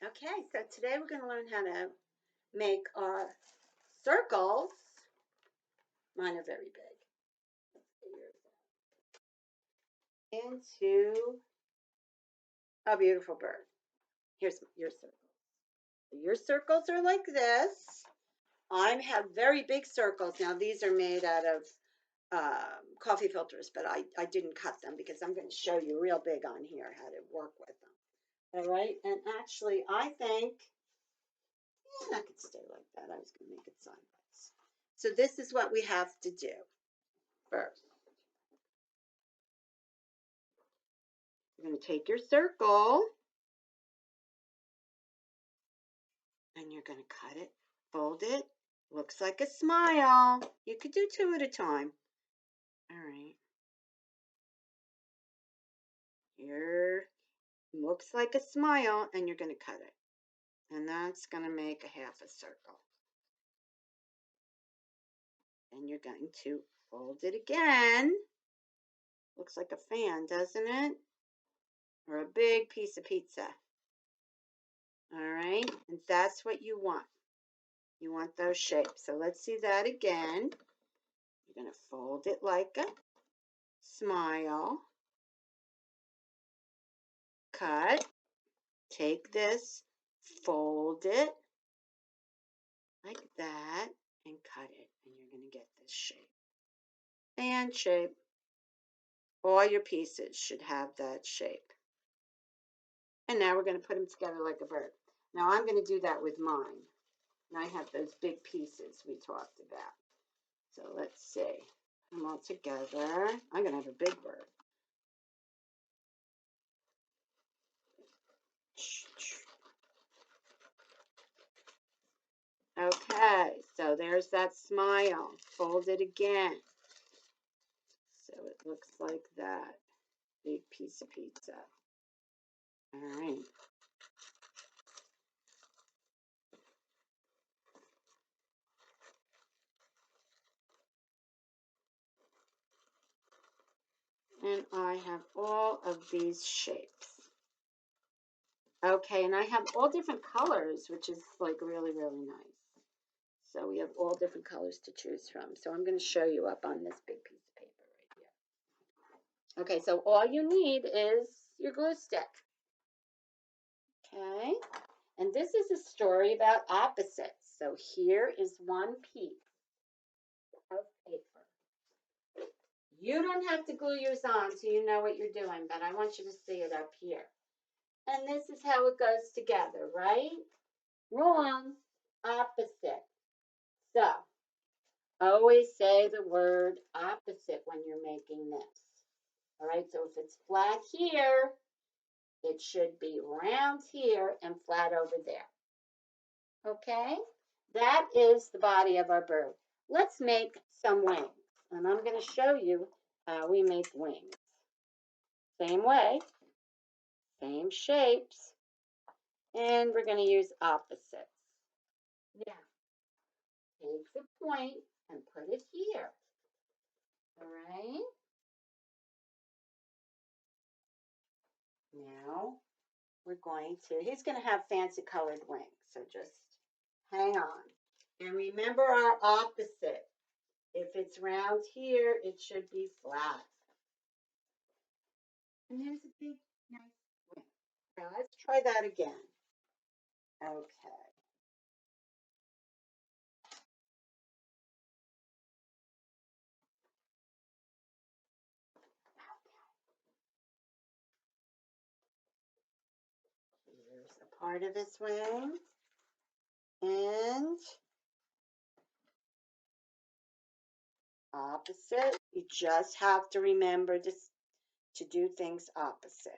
Okay, so today we're going to learn how to make our circles. Mine are very big. Into a beautiful bird. Here's your circles. Your circles are like this. I have very big circles. Now these are made out of coffee filters, but I didn't cut them because I'm going to show you real big on here how to work with them. All right, and actually I think that could stay like that. I was going to make it sideways. So this is what we have to do first. You're going to take your circle and you're going to cut it, fold it. Looks like a smile. You could do two at a time. All right. Here looks like a smile and you're going to cut it. And that's going to make a half a circle. And you're going to fold it again. Looks like a fan, doesn't it? Or a big piece of pizza. All right, and that's what you want. You want those shapes. So let's see that again. You're going to fold it like a smile. Cut. Take this, fold it like that, and cut it. And you're going to get this shape. Fan shape. All your pieces should have that shape. And now we're going to put them together like a bird. Now I'm going to do that with mine. And I have those big pieces we talked about. So let's see. Put them all together. I'm going to have a big bird. Okay, so there's that smile. Fold it again. So it looks like that. Big piece of pizza. All right. And I have all of these shapes. Okay, and I have all different colors, which is like really, really nice. So we have all different colors to choose from. So I'm going to show you up on this big piece of paper right here. Okay, so all you need is your glue stick. Okay, and this is a story about opposites. So here is one piece of paper. You don't have to glue yours on so you know what you're doing, but I want you to see it up here. And this is how it goes together, right? Wrong. Opposite. So, always say the word opposite when you're making this. All right, so if it's flat here, it should be round here and flat over there. Okay? That is the body of our bird. Let's make some wings. And I'm going to show you how we make wings. Same way, same shapes, and we're going to use opposites. Now, take the point and put it here. All right? Now, we're going to, he's going to have fancy colored wings, so just hang on. And remember our opposite. If it's round here, it should be flat. And here's a big, nice wing. Now, let's try that again. Okay. Here's a part of his wing. And opposite. You just have to remember this, to do things opposite.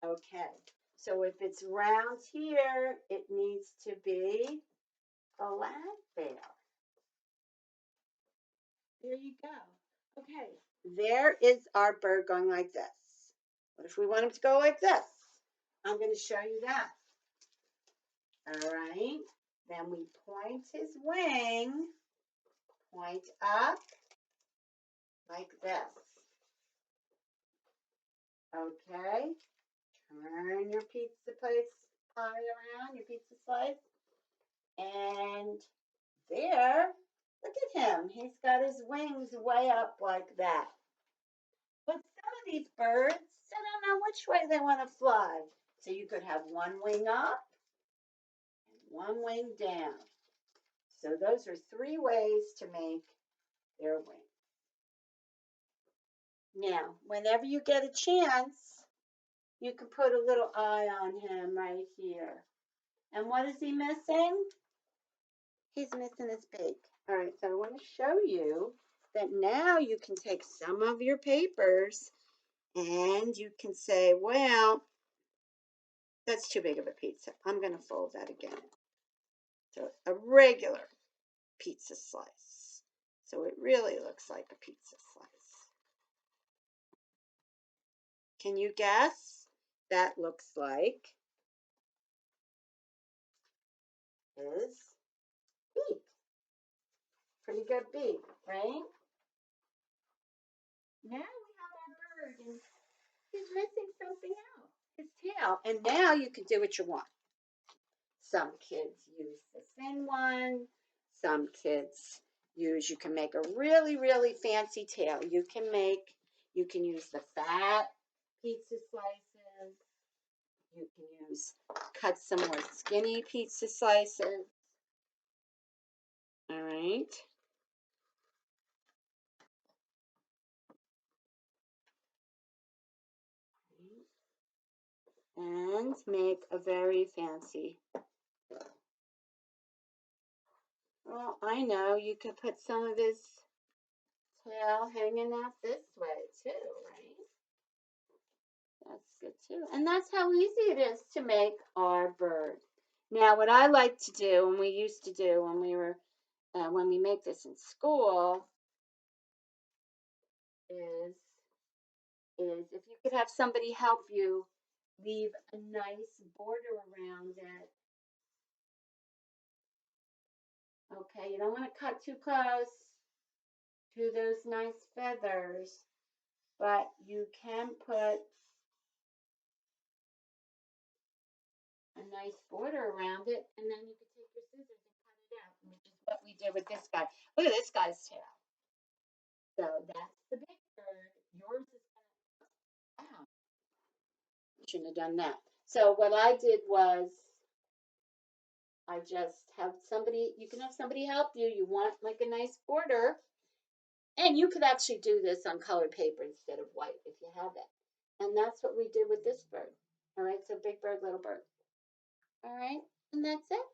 Okay, so if it's round here, it needs to be flat there. There you go. Okay, there is our bird going like this. What if we want him to go like this? I'm going to show you that. All right, then we point his wing, point up like this. Okay. Turn your pizza pie around, your pizza slice. And there, look at him. He's got his wings way up like that. But some of these birds, they don't know which way they want to fly. So you could have one wing up and one wing down. So those are 3 ways to make their wing. Now, whenever you get a chance, you can put a little eye on him right here. And what is he missing? He's missing his beak. All right, so I want to show you that now you can take some of your papers and you can say, well, that's too big of a pizza. I'm going to fold that again. So a regular pizza slice. So it really looks like a pizza slice. Can you guess? That looks like his beak. Pretty good beak, right? Now we have our bird and he's missing something else, his tail. And now you can do what you want. Some kids use the thin one. Some kids you can make a really, really fancy tail. You can use the fat pizza slices. You can cut some more skinny pizza slices. All right. And make a very fancy. Well, I know you could put some of his tail hanging out this way too, right? That's good too. And that's how easy it is to make our bird. Now, what I like to do, and we used to do when we make this in school, is if you could have somebody help you leave a nice border around it. Okay, you don't want to cut too close to those nice feathers, but you can put a nice border around it, and then you can take your scissors and cut it out, which is what we did with this guy. Look at this guy's tail. So that's the big bird. Yours is gonna, wow, shouldn't have done that. So what I did was I just have somebody, you can have somebody help you. You want like a nice border, and you could actually do this on colored paper instead of white if you have it. And that's what we did with this bird. All right, so big bird, little bird. All right, and that's it.